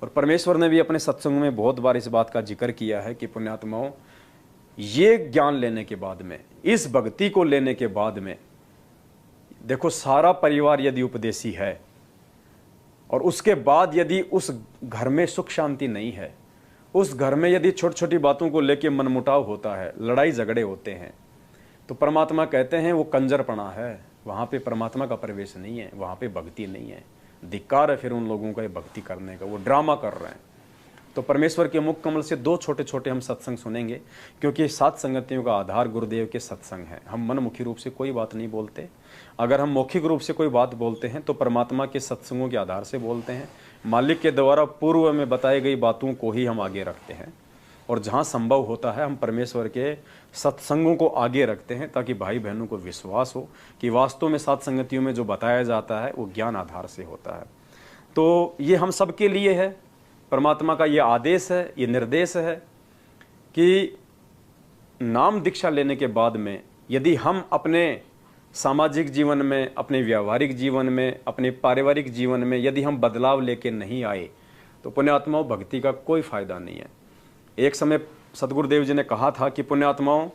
और परमेश्वर ने भी अपने सत्संग में बहुत बार इस बात का जिक्र किया है कि पुण्यात्माओं, ये ज्ञान लेने के बाद में, इस भक्ति को लेने के बाद में, देखो सारा परिवार यदि उपदेशी है और उसके बाद यदि उस घर में सुख शांति नहीं है, उस घर में यदि छोटी छोटी बातों को लेकर मनमुटाव होता है, लड़ाई झगड़े होते हैं, तो परमात्मा कहते हैं वो कंजरपना है, वहाँ पे परमात्मा का प्रवेश नहीं है, वहाँ पे भक्ति नहीं है। धिक्कार है फिर उन लोगों का ये भक्ति करने का, वो ड्रामा कर रहे हैं। तो परमेश्वर के मुख कमल से 2 छोटे छोटे हम सत्संग सुनेंगे, क्योंकि 7 संगतियों का आधार गुरुदेव के सत्संग है। हम मनमुखी रूप से कोई बात नहीं बोलते। अगर हम मौखिक रूप से कोई बात बोलते हैं तो परमात्मा के सत्संगों के आधार से बोलते हैं। मालिक के द्वारा पूर्व में बताई गई बातों को ही हम आगे रखते हैं, और जहाँ संभव होता है हम परमेश्वर के सत्संगों को आगे रखते हैं, ताकि भाई बहनों को विश्वास हो कि वास्तव में 7 संगतियों में जो बताया जाता है वो ज्ञान आधार से होता है। तो ये हम सबके लिए है, परमात्मा का ये आदेश है, ये निर्देश है कि नाम दीक्षा लेने के बाद में यदि हम अपने सामाजिक जीवन में, अपने व्यावहारिक जीवन में, अपने पारिवारिक जीवन में यदि हम बदलाव लेके नहीं आए तो पुण्यात्माओं भक्ति का कोई फायदा नहीं है। एक समय सतगुरुदेव जी ने कहा था कि पुण्यात्माओं,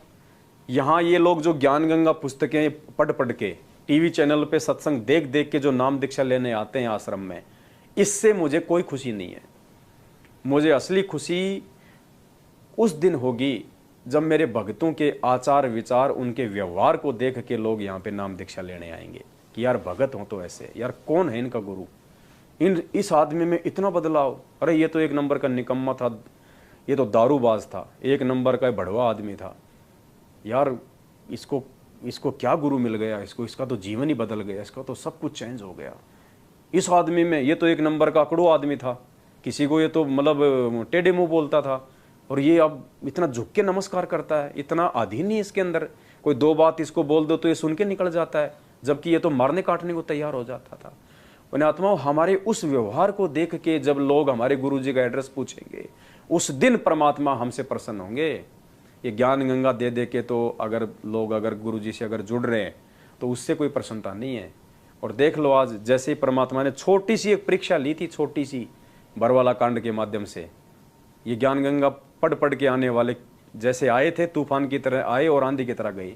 यहाँ ये लोग जो ज्ञान गंगा पुस्तकें पढ़ पढ़ के, टीवी चैनल पे सत्संग देख देख के जो नाम दीक्षा लेने आते हैं आश्रम में, इससे मुझे कोई खुशी नहीं है। मुझे असली खुशी उस दिन होगी जब मेरे भक्तों के आचार विचार, उनके व्यवहार को देख के लोग यहाँ पे नाम दीक्षा लेने आएंगे कि यार भगत हो तो ऐसे, यार कौन है इनका गुरु, इस आदमी में इतना बदलाव, अरे ये तो एक नंबर का निकम्मा था, ये तो दारूबाज था, एक नंबर का भड़वा आदमी था, यार इसको क्या गुरु मिल गया, इसका तो जीवन ही बदल गया, इसका तो सब कुछ चेंज हो गया। इस आदमी में, ये तो एक नंबर का अकड़ू आदमी था, किसी को ये तो मतलब टेढ़े मुंह बोलता था, और ये अब इतना झुक के नमस्कार करता है, इतना अधीन ही इसके अंदर, कोई 2 बात इसको बोल दो तो ये सुन के निकल जाता है, जबकि ये तो मारने काटने को तैयार हो जाता था। पुण्यात्माओं, हमारे उस व्यवहार को देख के जब लोग हमारे गुरु जी का एड्रेस पूछेंगे, उस दिन परमात्मा हमसे प्रसन्न होंगे। ये ज्ञान गंगा दे दे के तो अगर गुरु जी से अगर जुड़ रहे हैं तो उससे कोई प्रसन्नता नहीं है। और देख लो आज जैसे ही परमात्मा ने छोटी सी एक परीक्षा ली थी, छोटी सी बरवाला कांड के माध्यम से, ये ज्ञान गंगा पढ़ पढ़ के आने वाले जैसे आए थे, तूफान की तरह आए और आंधी की तरह गए,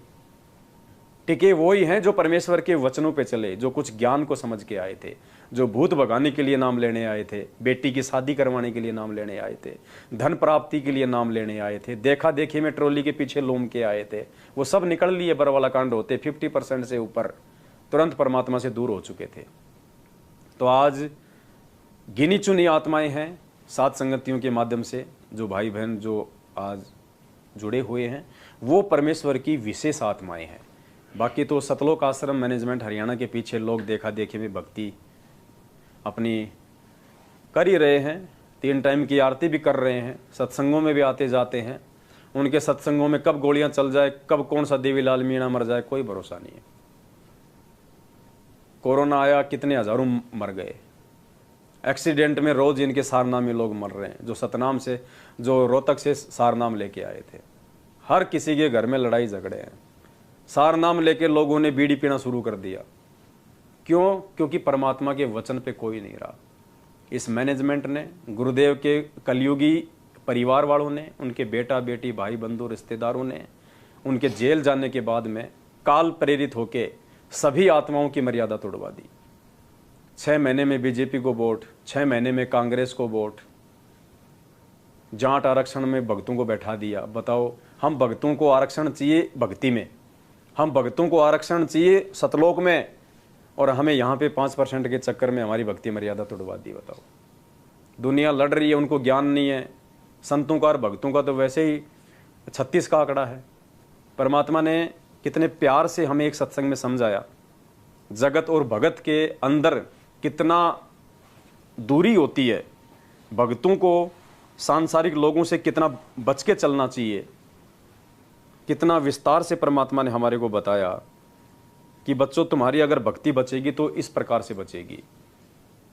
टिके वो ही हैं जो परमेश्वर के वचनों पे चले, जो कुछ ज्ञान को समझ के आए थे, जो भूत भगाने के लिए नाम लेने आए थे, बेटी की शादी करवाने के लिए नाम लेने आए थे, धन प्राप्ति के लिए नाम लेने आए थे, देखा देखी में ट्रॉली के पीछे लोम के आए थे, वो सब निकल लिए बरवाला कांड होते, 50% से ऊपर तुरंत परमात्मा से दूर हो चुके थे। तो आज गिनी चुनी आत्माएं हैं 7 संगतियों के माध्यम से, जो भाई बहन जो आज जुड़े हुए हैं वो परमेश्वर की विशेष आत्माएं हैं। बाकी तो सतलोक आश्रम मैनेजमेंट हरियाणा के पीछे लोग देखा देखी में भक्ति अपनी कर ही रहे हैं, 3 टाइम की आरती भी कर रहे हैं, सत्संगों में भी आते जाते हैं। उनके सत्संगों में कब गोलियां चल जाए, कब कौन सा देवीलाल मीणा मर जाए, कोई भरोसा नहीं है। कोरोना आया, कितने हजारों मर गए, एक्सीडेंट में रोज इनके सारनामे लोग मर रहे हैं, जो सतनाम से, जो रोहतक से सारनाम लेके आए थे। हर किसी के घर में लड़ाई झगड़े हैं, सारनाम लेके लोगों ने बीड़ी पीना शुरू कर दिया। क्यों? क्योंकि परमात्मा के वचन पे कोई नहीं रहा। इस मैनेजमेंट ने, गुरुदेव के कलयुगी परिवार वालों ने, उनके बेटा बेटी भाई बंधु रिश्तेदारों ने, उनके जेल जाने के बाद में काल प्रेरित होके सभी आत्माओं की मर्यादा तोड़वा दी। 6 महीने में बीजेपी को वोट, 6 महीने में कांग्रेस को वोट, जाट आरक्षण में भक्तों को बैठा दिया। बताओ, हम भक्तों को आरक्षण चाहिए भक्ति में, हम भक्तों को आरक्षण चाहिए सतलोक में, और हमें यहाँ पे 5% के चक्कर में हमारी भक्ति मर्यादा तोड़वा दी। बताओ, दुनिया लड़ रही है, उनको ज्ञान नहीं है। संतों का और भक्तों का तो वैसे ही 36 का आंकड़ा है। परमात्मा ने कितने प्यार से हमें एक सत्संग में समझाया, जगत और भगत के अंदर कितना दूरी होती है, भक्तों को सांसारिक लोगों से कितना बच के चलना चाहिए। कितना विस्तार से परमात्मा ने हमारे को बताया कि बच्चों, तुम्हारी अगर भक्ति बचेगी तो इस प्रकार से बचेगी।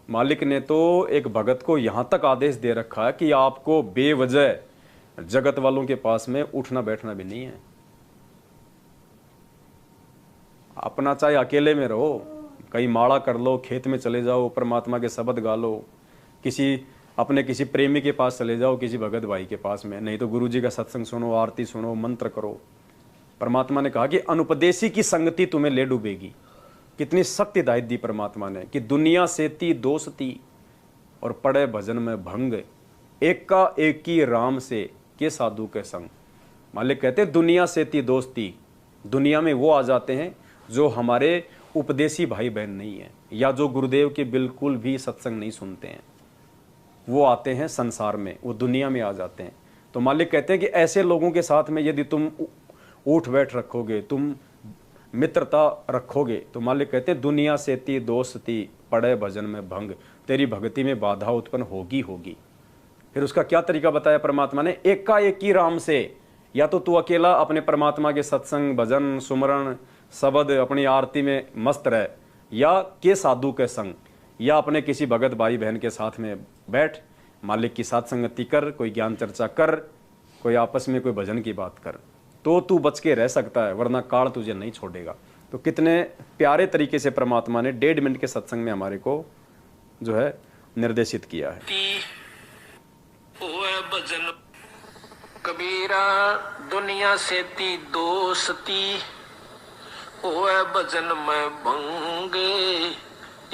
मालिक ने तो एक भगत को यहाँ तक आदेश दे रखा है कि आपको बेवजह जगत वालों के पास में उठना बैठना भी नहीं है। अपना चाहे अकेले में रहो, कहीं माड़ा कर लो, खेत में चले जाओ, परमात्मा के शब्द गा लो, किसी अपने किसी प्रेमी के पास चले जाओ, किसी भगत भाई के पास में, नहीं तो गुरु जी का सत्संग सुनो, आरती सुनो, मंत्र करो। परमात्मा ने कहा कि अनुपदेशी की संगति तुम्हें ले डूबेगी। कितनी सख्त हिदायत दी परमात्मा ने कि दुनिया सेती दोस्ती और पड़े भजन में भंग, एका एकी राम से के साधु के संग। मालिक कहते हैं दुनिया सेती दोस्ती, दुनिया में वो आ जाते हैं जो हमारे उपदेशी भाई बहन नहीं है, या जो गुरुदेव के बिल्कुल भी सत्संग नहीं सुनते हैं, वो आते हैं संसार में, वो दुनिया में आ जाते हैं। तो मालिक कहते हैं कि ऐसे लोगों के साथ में यदि तुम उठ बैठ रखोगे, तुम मित्रता रखोगे, तो मालिक कहते हैं दुनिया सेती दोस्ती पड़े भजन में भंग, तेरी भक्ति में बाधा उत्पन्न होगी। फिर उसका क्या तरीका बताया परमात्मा ने, एकाएकी राम से, या तो तू अकेला अपने परमात्मा के सत्संग भजन सुमरण शब्द अपनी आरती में मस्त रह, या के साधु के संग, या अपने किसी भगत भाई बहन के साथ में बैठ, मालिक की साथ संगति कर, कोई ज्ञान चर्चा कर, कोई आपस में कोई भजन की बात कर, तो तू बच के रह सकता है, वरना काल तुझे नहीं छोड़ेगा। तो कितने प्यारे तरीके से परमात्मा ने 1.5 मिनट के सत्संग में हमारे को जो है निर्देशित किया है। भजन कबीरा दुनिया सेती दोस्ती, ओए भजन में भंगे,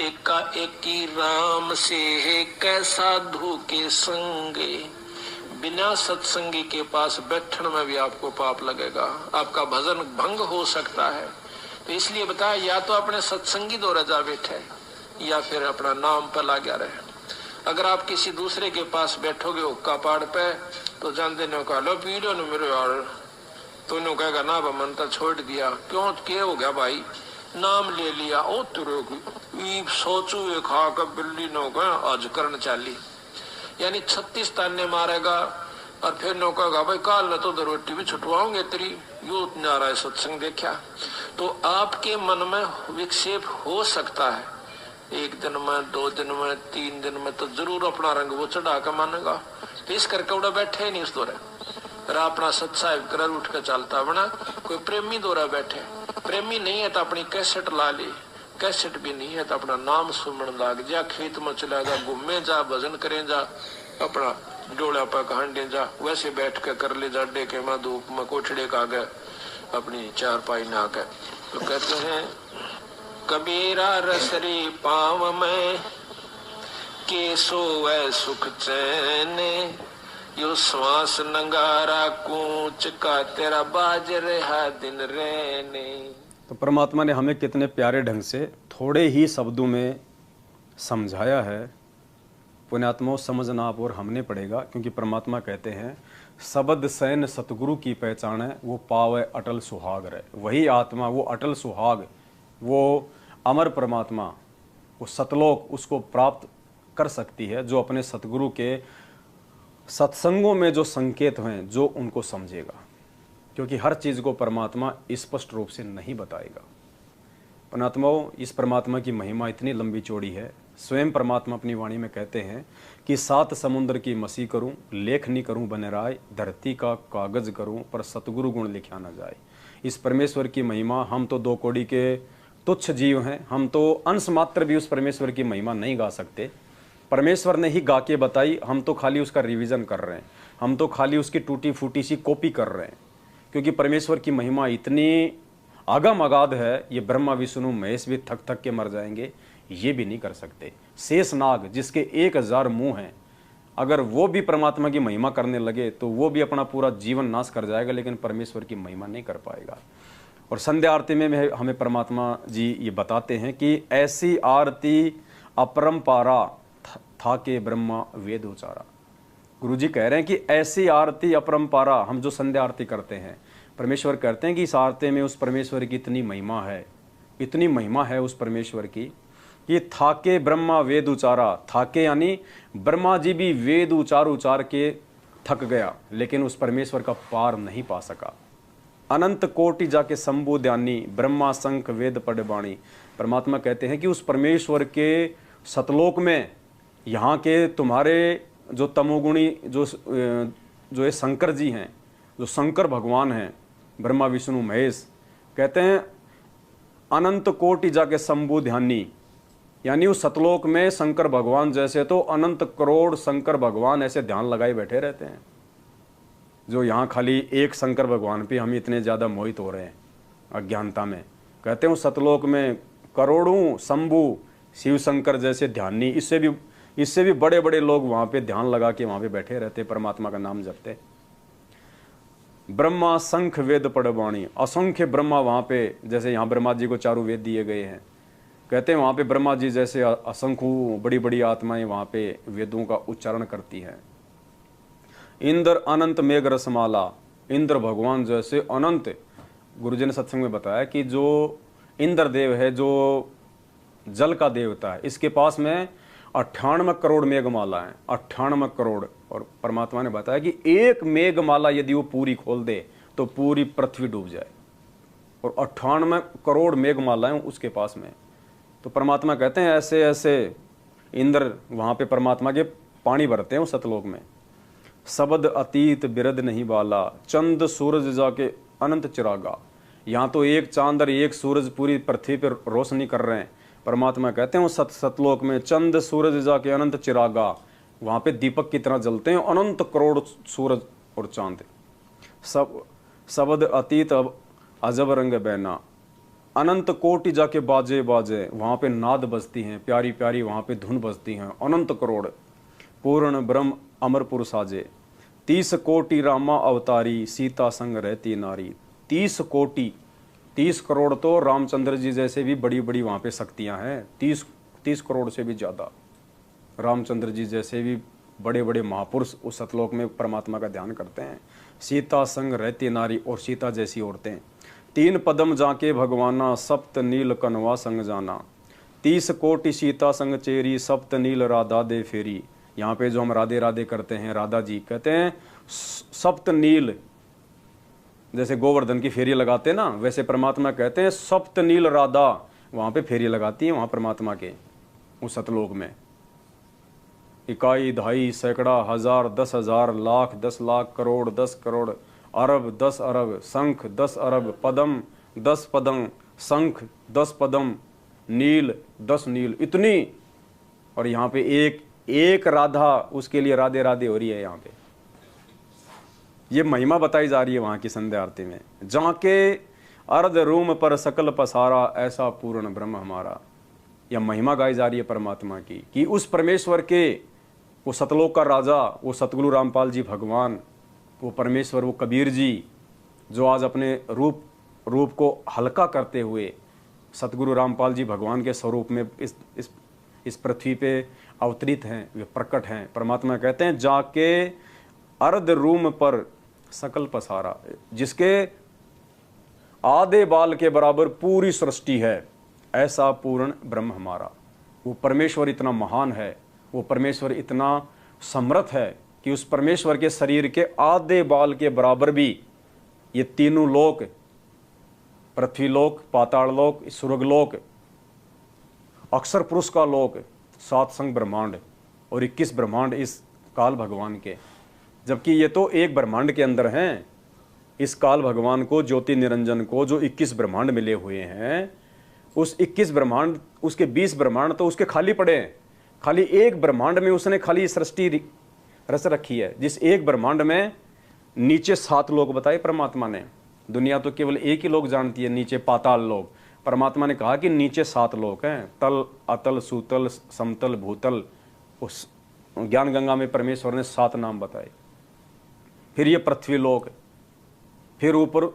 एका एकी राम से कैसा साधु के संगे। बिना सत्संगी के पास बैठने में भी आपको पाप लगेगा, आपका भजन भंग हो सकता है। तो इसलिए बताया, या तो अपने सत्संगी द्वारा जा बैठे, या फिर अपना नाम पर लगा रहे। अगर आप किसी दूसरे के पास बैठोगे हुक्का पाड़ पे, तो जानते न कहा लो पीड़ो न मेरे यार, तो नो कहेगा ना मन तो छोड़ दिया, क्यों क्या हो गया भाई, नाम ले लिया, ओ तेरे सोचू ये खा कर बिल्ली नो कहा आज करन चाली, यानी 36 ताने मारेगा। और फिर नो कहेगा भाई काल न तो रोटी भी छुटवाओगे तेरी, यू नारा सत्संग देखा। तो आपके मन में विक्षेप हो सकता है, 1 दिन में 2 दिन में 3 दिन में तो जरूर अपना रंग वो चढ़ा कर मानेगा। तो इस करके उड़ा बैठे नहीं इस दौरे, अपना सत्साहिब कर उठ कर चलता बना। कोई प्रेमी दौरा बैठे, प्रेमी नहीं है तो अपनी कैसेट ला ली, कैसेट भी नहीं है तो अपना नाम सुमन लाग जा, खेत में चला जा, घूमे जा, भजन करे जा, अपना डोला पर हांडे जा, वैसे बैठ के कर ले जा, डेके में धूप में कोठड़े का गए अपनी चारपाई ना के। तो कहते हैं कबीरा रसरी पाव में के सोए सुख चैन, यो श्वास नंगारा कूच का तेरा बाज रहा दिन रहने। तो परमात्मा ने हमें कितने प्यारे ढंग से थोड़े ही शब्दों में समझाया है। पुण्यात्माओं समझना आप और हमने पड़ेगा, क्योंकि परमात्मा कहते हैं शब्द सैन सतगुरु की पहचान है, वो पावे अटल सुहाग रहे। वही आत्मा, वो अटल सुहाग, वो अमर परमात्मा, वो सतलोक उसको प्राप्त कर सकती है जो अपने सतगुरु के सत्संगों में जो संकेत हैं जो उनको समझेगा, क्योंकि हर चीज़ को परमात्मा स्पष्ट रूप से नहीं बताएगा। पुण्यात्माओं, इस परमात्मा की महिमा इतनी लंबी चौड़ी है। स्वयं परमात्मा अपनी वाणी में कहते हैं कि 7 समुद्र की मसी करूं, लेखनी करूं बने राय, धरती का कागज करूं पर सतगुरु गुण लिखा न जाए। इस परमेश्वर की महिमा, हम तो 2 कौड़ी के तुच्छ जीव हैं, हम तो अंश मात्र भी उस परमेश्वर की महिमा नहीं गा सकते। परमेश्वर ने ही गा के बताई, हम तो खाली उसका रिवीजन कर रहे हैं, हम तो खाली उसकी टूटी फूटी सी कॉपी कर रहे हैं। क्योंकि परमेश्वर की महिमा इतनी आगम अगाध है, ये ब्रह्मा विष्णु महेश भी थक थक के मर जाएंगे, ये भी नहीं कर सकते। शेष नाग जिसके 1000 मुंह हैं, अगर वो भी परमात्मा की महिमा करने लगे तो वो भी अपना पूरा जीवन नाश कर जाएगा, लेकिन परमेश्वर की महिमा नहीं कर पाएगा। और संध्या आरती में हमें परमात्मा जी ये बताते हैं कि ऐसी आरती अपरंपारा था के ब्रह्मा वेद उचारा। गुरु जी कह रहे हैं कि ऐसी आरती अपरंपारा, हम जो संध्या आरती करते हैं, परमेश्वर कहते हैं कि इस आरती में उस परमेश्वर की इतनी महिमा है, इतनी महिमा है उस परमेश्वर की कि थाके ब्रह्मा वेद उचारा। थाके यानी ब्रह्मा जी भी वेद उचार के थक गया, लेकिन उस परमेश्वर का पार नहीं पा सका। अनंत कोटि जाके शंभु ध्यानी, ब्रह्मा शंख वेद पढ़े बाणी। परमात्मा कहते हैं कि उस परमेश्वर के सतलोक में यहाँ के तुम्हारे जो तमोगुणी जो ये शंकर जी हैं, जो शंकर भगवान हैं, ब्रह्मा विष्णु महेश, कहते हैं अनंत कोटि जाके शंभु ध्यानी, यानी उस सतलोक में शंकर भगवान जैसे तो अनंत करोड़ शंकर भगवान ऐसे ध्यान लगाए बैठे रहते हैं, जो यहाँ खाली एक शंकर भगवान पे हम इतने ज़्यादा मोहित हो रहे हैं अज्ञानता में। कहते हैं सतलोक में करोड़ों शंभु शिव शंकर जैसे ध्यानी, इससे भी बड़े बड़े लोग वहाँ पे ध्यान लगा के वहाँ पे बैठे रहते, परमात्मा का नाम जपते। ब्रह्मा शंख वेद पड़वाणी, असंख्य ब्रह्मा वहाँ पे, जैसे यहाँ ब्रह्मा जी को चारों वेद दिए गए हैं, कहते हैं वहाँ पे ब्रह्मा जी जैसे असंख्य बड़ी बड़ी आत्माएं वहाँ पे वेदों का उच्चारण करती हैं। इंद्र अनंत मेघ रसमाला, इंद्र भगवान जैसे अनंत, गुरुजी ने सत्संग में बताया कि जो इंद्र देव है, जो जल का देवता है, इसके पास में 98 करोड़ मेघमाला है, 98 करोड़। और परमात्मा ने बताया कि एक मेघमाला यदि वो पूरी खोल दे तो पूरी पृथ्वी डूब जाए, और 98 करोड़ मेघमालाएं उसके पास में। तो परमात्मा कहते हैं ऐसे ऐसे इंद्र वहाँ पे परमात्मा के पानी भरते हैं उस सतलोक में। शब्द अतीत बिरद नहीं बाला, चंद सूरज जाके अनंत चिरागा, यहाँ तो एक चांद और एक सूरज पूरी पृथ्वी पर रोशनी कर रहे हैं। परमात्मा कहते हैं वो सतलोक में चंद सूरज जाके अनंत चिरागा, वहाँ पे दीपक की तरह जलते हैं अनंत करोड़ सूरज और चांद। शब्द अतीत अजब रंग बैना, अनंत कोटि जाके बाजे बाजे, वहाँ पे नाद बजती हैं, प्यारी प्यारी वहाँ पे धुन बजती हैं, अनंत करोड़। पूर्ण ब्रह्म अमरपुर साजे, 30 कोटि रामा अवतारी, सीता संग रहती नारी। 30 कोटि, 30 करोड़ तो रामचंद्र जी जैसे भी बड़ी बड़ी वहाँ पे शक्तियाँ हैं, 30 करोड़ से भी ज़्यादा रामचंद्र जी जैसे भी बड़े बड़े महापुरुष उस सतलोक में परमात्मा का ध्यान करते हैं। सीता संग रहती नारी, और सीता जैसी औरतें। 3 पदम जाके भगवाना, सप्त नील कनवा संग जाना। 30 कोटि सीता संग चेरी, सप्त नील राधा दे फेरी। यहाँ पे जो हम राधे राधे करते हैं, राधा जी कहते हैं सप्त नील, जैसे गोवर्धन की फेरी लगाते हैं ना, वैसे परमात्मा कहते हैं सप्त नील राधा वहाँ पे फेरी लगाती है वहाँ परमात्मा के उस सतलोक में। इकाई दहाई सैकड़ा हजार 10,000 लाख 10 लाख करोड़ 10 करोड़ अरब 10 अरब, शंख 10 अरब, पदम 10 पदम, शंख 10 पदम, नील 10 नील, इतनी। और यहाँ पे एक राधा, उसके लिए राधे राधे हो रही है। यहाँ पे ये महिमा बताई जा रही है वहाँ की संध्या आरती में। जहाँ के अर्ध रूम पर सकल पसारा, ऐसा पूर्ण ब्रह्म हमारा। यह महिमा गाई जा रही है परमात्मा की कि उस परमेश्वर के, वो सतलोक का राजा, वो सतगुरु रामपाल जी भगवान, वो परमेश्वर, वो कबीर जी, जो आज अपने रूप को हल्का करते हुए सतगुरु रामपाल जी भगवान के स्वरूप में इस पृथ्वी पे अवतरित हैं, वे प्रकट हैं। परमात्मा कहते हैं जाके अर्ध रूम पर सकल पसारा, जिसके आधे बाल के बराबर पूरी सृष्टि है, ऐसा पूर्ण ब्रह्म हमारा। वो परमेश्वर इतना महान है, वो परमेश्वर इतना समर्थ है कि उस परमेश्वर के शरीर के आधे बाल के बराबर भी ये तीनों लोक, पृथ्वी लोक, पाताल लोक, स्वर्गलोक, अक्षर पुरुष का लोक, 7 संग ब्रह्मांड और 21 ब्रह्मांड इस काल भगवान के, जबकि ये तो एक ब्रह्मांड के अंदर हैं। इस काल भगवान को, ज्योति निरंजन को, जो 21 ब्रह्मांड मिले हुए हैं, उस 21 ब्रह्मांड, उसके 20 ब्रह्मांड तो उसके खाली पड़े हैं। खाली एक ब्रह्मांड में उसने खाली सृष्टि रच रखी है, जिस एक ब्रह्मांड में नीचे 7 लोक बताए परमात्मा ने। दुनिया तो केवल एक ही लोक जानती है, नीचे पाताल लोक। परमात्मा ने कहा कि नीचे 7 लोक हैं, तल, अतल, सूतल, समतल, भूतल। उस ज्ञान गंगा में परमेश्वर ने 7 नाम बताए। फिर ये पृथ्वी लोक, फिर ऊपर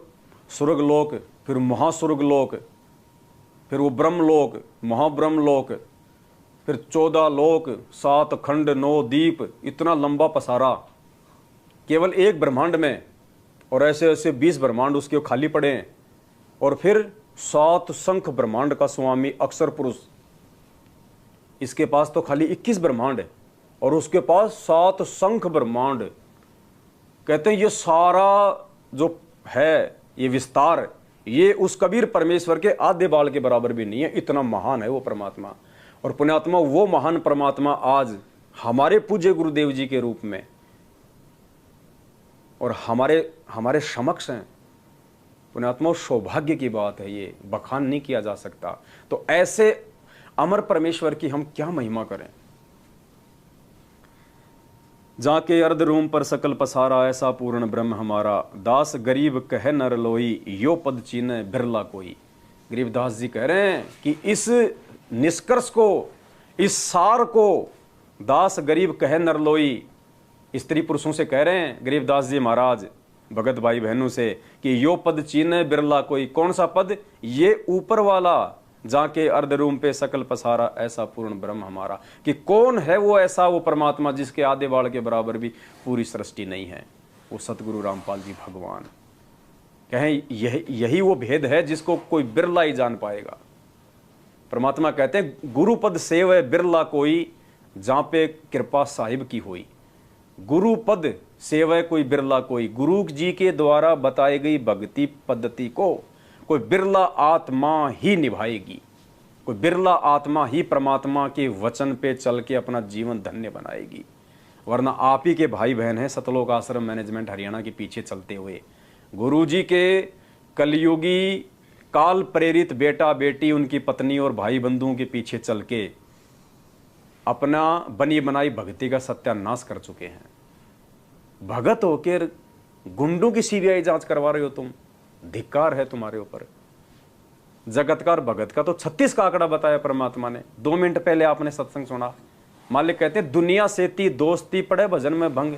स्वर्ग लोक, फिर महास्वर्ग लोक, फिर वो ब्रह्म लोक, महाब्रह्म लोक, फिर 14 लोक, 7 खंड, 9 दीप, इतना लंबा पसारा केवल एक ब्रह्मांड में। और ऐसे ऐसे 20 ब्रह्मांड उसके खाली पड़े हैं। और फिर 7 शंख ब्रह्मांड का स्वामी अक्षर पुरुष, इसके पास तो खाली 21 ब्रह्मांड है, और उसके पास 7 शंख ब्रह्मांड। कहते हैं ये सारा जो है, ये विस्तार, ये उस कबीर परमेश्वर के आधे बाल के बराबर भी नहीं है, इतना महान है वो परमात्मा। और पुण्यात्मा, वो महान परमात्मा आज हमारे पूज्य गुरुदेव जी के रूप में और हमारे समक्ष हैं। पुण्यात्मा, सौभाग्य की बात है, ये बखान नहीं किया जा सकता। तो ऐसे अमर परमेश्वर की हम क्या महिमा करें। जाके अर्ध रूम पर सकल पसारा, ऐसा पूर्ण ब्रह्म हमारा। दास गरीब कह नर लोई, यो पद चीने बिरला कोई। गरीबदास जी कह रहे हैं कि इस निष्कर्ष को, इस सार को दास गरीब कह नर लोई, स्त्री पुरुषों से कह रहे हैं गरीबदास जी महाराज भगत भाई बहनों से कि यो पद चीने बिरला कोई। कौन सा पद? ये ऊपर वाला, जाके अर्ध रूम पे सकल पसारा, ऐसा पूर्ण ब्रह्म हमारा। कि कौन है वो ऐसा, वो परमात्मा जिसके आधे बाल के बराबर भी पूरी सृष्टि नहीं है, वो सतगुरु रामपाल जी भगवान। कहें यही वो भेद है जिसको कोई बिरला ही जान पाएगा। परमात्मा कहते हैं गुरुपद सेव बिरला कोई, जहां पे कृपा साहिब की हुई। गुरु पद सेवय कोई बिरला कोई। गुरु जी के द्वारा बताई गई भक्ति पद्धति को कोई बिरला आत्मा ही निभाएगी। कोई बिरला आत्मा ही परमात्मा के वचन पे चल के अपना जीवन धन्य बनाएगी। वरना आप ही के भाई बहन हैं सतलोक आश्रम मैनेजमेंट हरियाणा के पीछे चलते हुए। गुरु जी के कलयुगी काल प्रेरित बेटा बेटी, उनकी पत्नी और भाई बंधुओं के पीछे चल के अपना बनी बनाई भक्ति का सत्यानाश कर चुके हैं। भगत होकर गुंडों की सीबीआई जांच करवा रहे हो तुम, धिक्कार है तुम्हारे ऊपर। जगतकार भगत का तो 36 का आंकड़ा बताया परमात्मा ने। 2 मिनट पहले आपने सत्संग सुना। मालिक कहते दुनिया सेती दोस्ती पड़े भजन में भंग।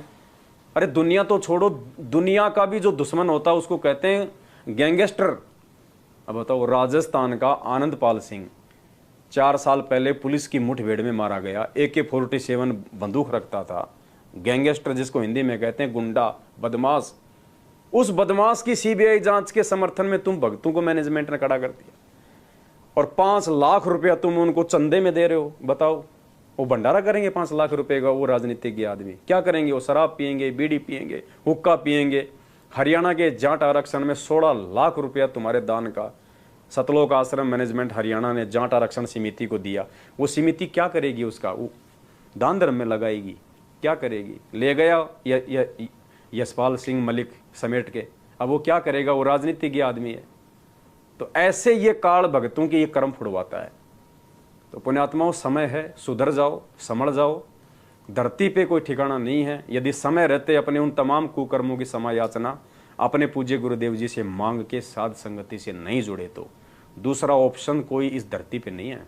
अरे दुनिया तो छोड़ो, दुनिया का भी जो दुश्मन होता है उसको कहते हैं गैंगस्टर। अब बताओ, राजस्थान का आनंदपाल सिंह 4 साल पहले पुलिस की मुठभेड़ में मारा गया। AK-47 बंदूक रखता था। गैंगस्टर जिसको हिंदी में कहते हैं गुंडा, बदमाश। उस बदमाश की सीबीआई जांच के समर्थन में तुम भक्तों को मैनेजमेंट ने खड़ा कर दिया और 5 लाख रुपया तुम उनको चंदे में दे रहे हो। बताओ, वो भंडारा करेंगे 5 लाख रुपए का? वो राजनीतिज्ञ आदमी क्या करेंगे? वो शराब पियेंगे, बीड़ी पियेंगे, हुक्का पियेंगे। हरियाणा के जाट आरक्षण में 16 लाख रुपया तुम्हारे दान का सतलोक आश्रम मैनेजमेंट हरियाणा ने जाट आरक्षण समिति को दिया। वो समिति क्या करेगी? उसका वो दान धर्म में लगाएगी। क्या करेगी? ले गया यशपाल सिंह मलिक समेट के, अब वो क्या करेगा? वो राजनीतिज्ञ आदमी है। तो ऐसे ये काल भगतों की ये कर्म फुड़वाता है। तो पुण्यात्माओं, समय है, सुधर जाओ, समझ जाओ। धरती पे कोई ठिकाना नहीं है। यदि समय रहते अपने उन तमाम कुकर्मों की समायाचना अपने पूज्य गुरुदेव जी से मांग के साध संगति से नहीं जुड़े तो दूसरा ऑप्शन कोई इस धरती पे नहीं है।